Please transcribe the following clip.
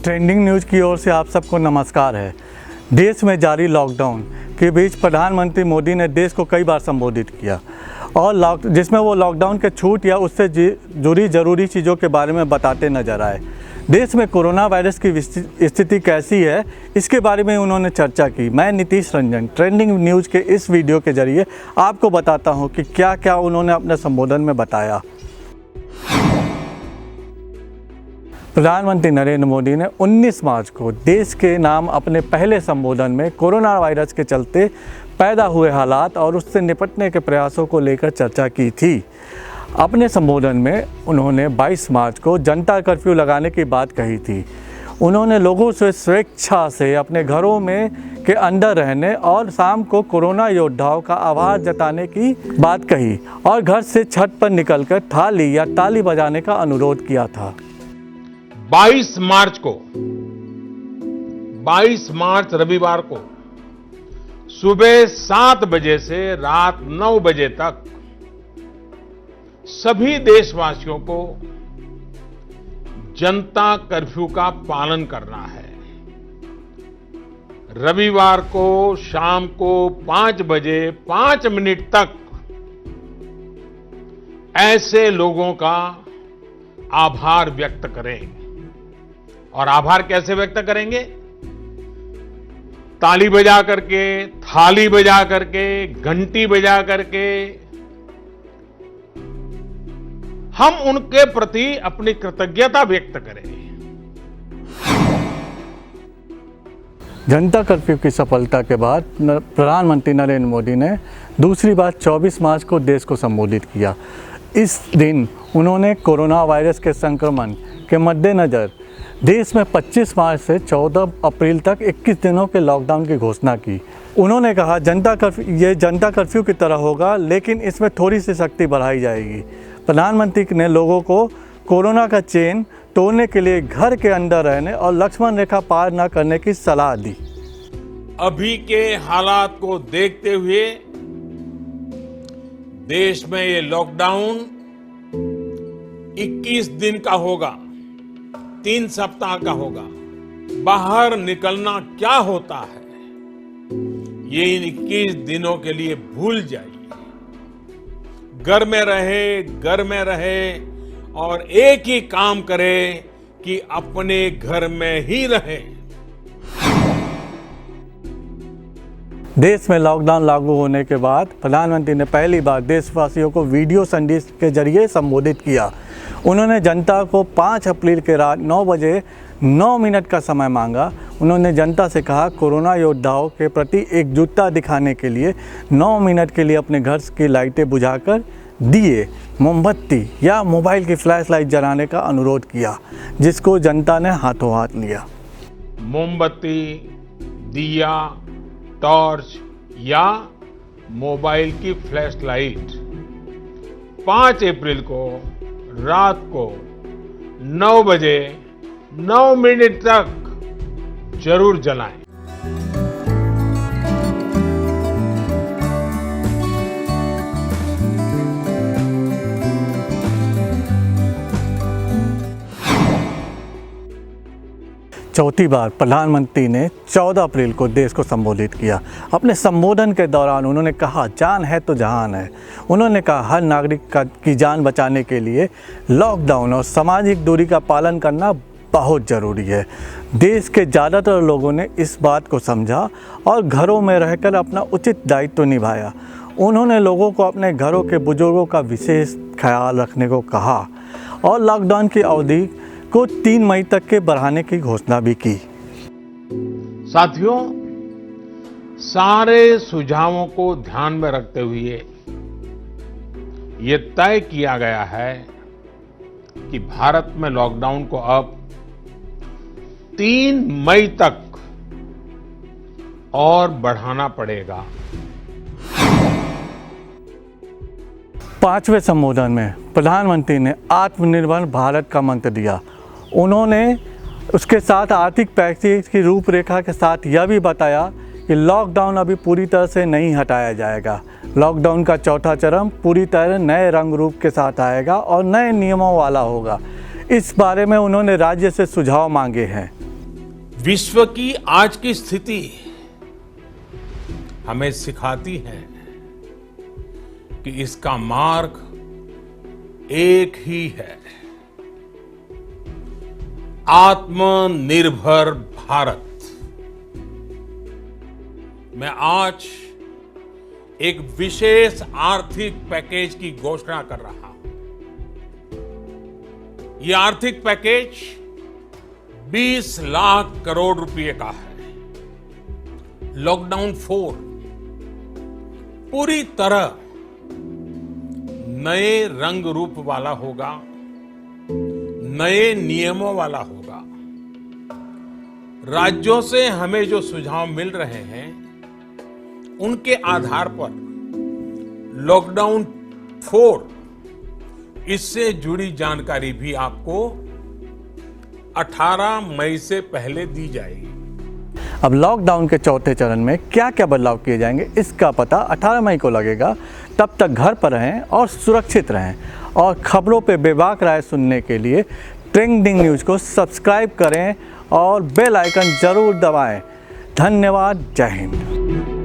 Trending news की ओर से आप सबको नमस्कार है। देश में जारी लॉकडाउन के बीच प्रधानमंत्री मोदी ने देश को कई बार संबोधित किया और जिसमें वो लॉकडाउन के छूट या उससे जुड़ी ज़रूरी चीज़ों के बारे में बताते नजर आए। देश में कोरोना वायरस की स्थिति कैसी है, इसके बारे में उन्होंने चर्चा की। मैं नीतीश रंजन ट्रेंडिंग न्यूज़ के इस वीडियो के जरिए आपको बताता हूँ कि क्या क्या उन्होंने अपने संबोधन में बताया। प्रधानमंत्री नरेंद्र मोदी ने 19 मार्च को देश के नाम अपने पहले संबोधन में कोरोना वायरस के चलते पैदा हुए हालात और उससे निपटने के प्रयासों को लेकर चर्चा की थी। अपने संबोधन में उन्होंने 22 मार्च को जनता कर्फ्यू लगाने की बात कही थी। उन्होंने लोगों से स्वेच्छा से अपने घरों में के अंदर रहने और शाम को कोरोना योद्धाओं का आभार जताने की बात कही और घर से छत पर निकलकर थाली या ताली बजाने का अनुरोध किया था। 22 मार्च रविवार को सुबह 7 बजे से रात 9 बजे तक सभी देशवासियों को जनता कर्फ्यू का पालन करना है। रविवार को शाम को 5 बजे 5 मिनट तक ऐसे लोगों का आभार व्यक्त करें। और आभार कैसे व्यक्त करेंगे? ताली बजा करके, थाली बजा करके, घंटी बजा करके हम उनके प्रति अपनी कृतज्ञता व्यक्त करें। जनता कर्फ्यू की सफलता के बाद प्रधानमंत्री नरेंद्र मोदी ने दूसरी बार 24 मार्च को देश को संबोधित किया। इस दिन उन्होंने कोरोना वायरस के संक्रमण के मद्देनजर देश में 25 मार्च से 14 अप्रैल तक 21 दिनों के लॉकडाउन की घोषणा की। उन्होंने कहा ये जनता कर्फ्यू की तरह होगा, लेकिन इसमें थोड़ी सी सख्ती बढ़ाई जाएगी। प्रधानमंत्री ने लोगों को कोरोना का चेन तोड़ने के लिए घर के अंदर रहने और लक्ष्मण रेखा पार न करने की सलाह दी। अभी के हालात को देखते हुए देश में ये लॉकडाउन 21 दिन का होगा, 3 सप्ताह का होगा। बाहर निकलना क्या होता है ये इन 21 दिनों के लिए भूल जाइए। घर में रहे और एक ही काम करें कि अपने घर में ही रहे। देश में लॉकडाउन लागू होने के बाद प्रधानमंत्री ने पहली बार देशवासियों को वीडियो संदेश के जरिए संबोधित किया। उन्होंने जनता को 5 अप्रैल के रात 9 बजे 9 मिनट का समय मांगा। उन्होंने जनता से कहा कोरोना योद्धाओं के प्रति एकजुटता दिखाने के लिए 9 मिनट के लिए अपने घर की लाइटें बुझाकर दिए, मोमबत्ती या मोबाइल की फ्लैश लाइट जलाने का अनुरोध किया, जिसको जनता ने हाथों हाथ लिया। मोमबत्ती, दिया, टॉर्च या मोबाइल की फ्लैश लाइट 5 अप्रैल को रात को 9 बजे 9 मिनट तक जरूर जलाएं। चौथी बार प्रधानमंत्री ने 14 अप्रैल को देश को संबोधित किया। अपने संबोधन के दौरान उन्होंने कहा जान है तो जहान है। उन्होंने कहा हर नागरिक की जान बचाने के लिए लॉकडाउन और सामाजिक दूरी का पालन करना बहुत ज़रूरी है। देश के ज़्यादातर लोगों ने इस बात को समझा और घरों में रहकर अपना उचित दायित्व निभाया। उन्होंने लोगों को अपने घरों के बुजुर्गों का विशेष ख्याल रखने को कहा और लॉकडाउन की अवधि को 3 मई तक के बढ़ाने की घोषणा भी की। साथियों, सारे सुझावों को ध्यान में रखते हुए ये तय किया गया है कि भारत में लॉकडाउन को अब 3 मई तक और बढ़ाना पड़ेगा। 5वें संबोधन में प्रधानमंत्री ने आत्मनिर्भर भारत का मंत्र दिया। उन्होंने उसके साथ आर्थिक पैकेज की रूपरेखा के साथ यह भी बताया कि लॉकडाउन अभी पूरी तरह से नहीं हटाया जाएगा। लॉकडाउन का चौथा चरण पूरी तरह नए रंग रूप के साथ आएगा और नए नियमों वाला होगा। इस बारे में उन्होंने राज्य से सुझाव मांगे हैं। विश्व की आज की स्थिति हमें सिखाती है कि इसका मार्ग एक ही है, आत्मनिर्भर भारत। मैं आज एक विशेष आर्थिक पैकेज की घोषणा कर रहा हूं। यह आर्थिक पैकेज 20 लाख करोड़ रुपए का है। लॉकडाउन 4 पूरी तरह नए रंग रूप वाला होगा, नए नियमों वाला होगा। राज्यों से हमें जो सुझाव मिल रहे हैं उनके आधार पर लॉकडाउन 4 इससे जुड़ी जानकारी भी आपको 18 मई से पहले दी जाएगी। अब लॉकडाउन के चौथे चरण में क्या क्या बदलाव किए जाएंगे इसका पता 18 मई को लगेगा। तब तक घर पर रहें और सुरक्षित रहें। और खबरों पे बेबाक राय सुनने के लिए ट्रेंडिंग न्यूज़ को सब्सक्राइब करें और बेल आइकन ज़रूर दबाएं। धन्यवाद। जय हिंद।